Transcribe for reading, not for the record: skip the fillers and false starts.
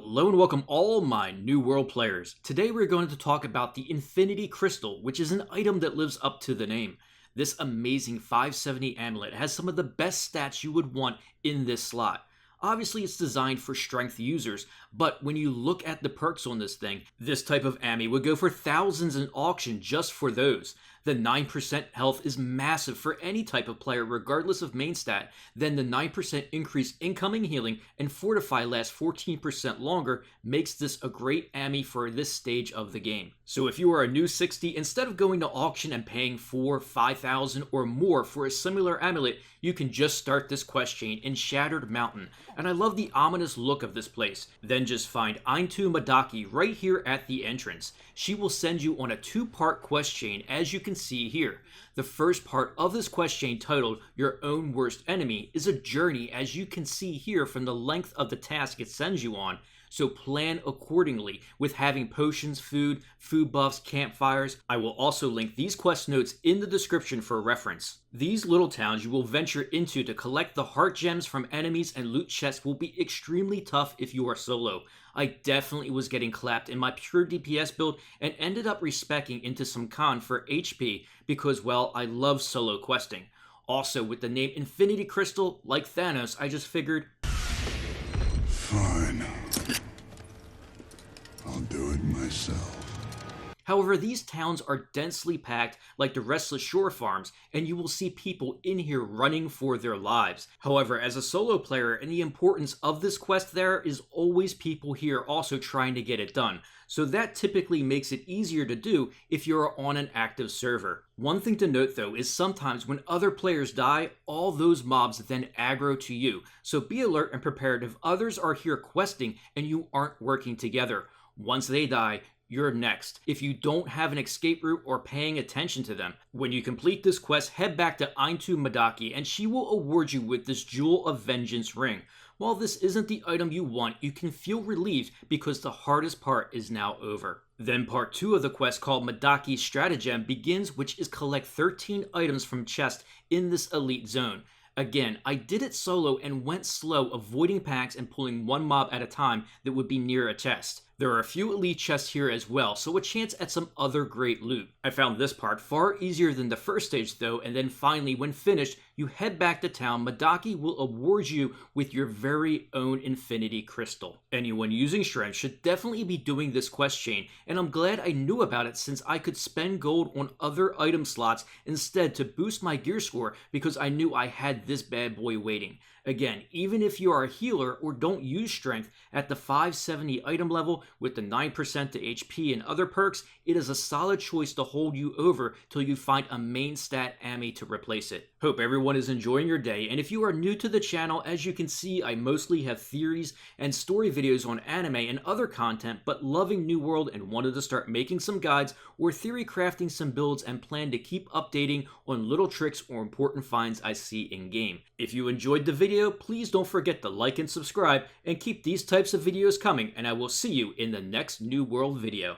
Hello and welcome all my New World players. Today we're going to talk about the Infinity Crystal, which is an item that lives up to the name. This amazing 570 amulet has some of the best stats you would want in this slot. Obviously it's designed for strength users, but when you look at the perks on this thing, this type of ammy would go for thousands in auction just for those. The 9% health is massive for any type of player regardless of main stat. Then the 9% increase incoming healing and fortify lasts 14% longer makes this a great ammy for this stage of the game. So if you are a new 60, instead of going to auction and paying 4, 5,000 or more for a similar amulet, you can just start this quest chain in Shattered Mountain. And I love the ominous look of this place. Then just find Eintou Midaki right here at the entrance. She will send you on a 2-part quest chain, as you can see here. The first part of this quest chain, titled Your Own Worst Enemy, is a journey, as you can see here from the length of the task it sends you on. So plan accordingly with having potions, food buffs, campfires. I will also link these quest notes in the description for reference. These little towns you will venture into to collect the heart gems from enemies and loot chests will be extremely tough if you are solo. I definitely was getting clapped in my pure DPS build and ended up respeccing into some con for HP because, well, I love solo questing. Also, with the name Infinity Crystal, like Thanos, I just figured, fine. I'll do it myself. However, these towns are densely packed like the Restless Shore farms, and you will see people in here running for their lives. However, as a solo player, and the importance of this quest, there is always people here also trying to get it done. So that typically makes it easier to do if you're on an active server. One thing to note though is sometimes when other players die, all those mobs then aggro to you. So be alert and prepared if others are here questing and you aren't working together. Once they die, you're next, if you don't have an escape route or paying attention to them. When you complete this quest, head back to Eintou Midaki and she will award you with this Jewel of Vengeance ring. While this isn't the item you want, you can feel relieved because the hardest part is now over. Then part 2 of the quest, called Midaki's Stratagem, begins, which is collect 13 items from chests in this elite zone. Again, I did it solo and went slow, avoiding packs and pulling one mob at a time that would be near a chest. There are a few elite chests here as well, so a chance at some other great loot. I found this part far easier than the first stage though, and then finally, when finished, you head back to town. Midaki will award you with your very own Infinity Crystal. Anyone using strength should definitely be doing this quest chain, and I'm glad I knew about it since I could spend gold on other item slots instead to boost my gear score because I knew I had this bad boy waiting. Again, even if you are a healer or don't use strength, at the 570 item level with the 9% to HP and other perks, it is a solid choice to hold you over till you find a main stat ammy to replace it. Hope everyone is enjoying your day, and if you are new to the channel, as you can see, I mostly have theories and story videos on anime and other content, but loving New World and wanted to start making some guides or theory crafting some builds and plan to keep updating on little tricks or important finds I see in game. If you enjoyed the video, please don't forget to like and subscribe and keep these types of videos coming, and I will see you in the next New World video.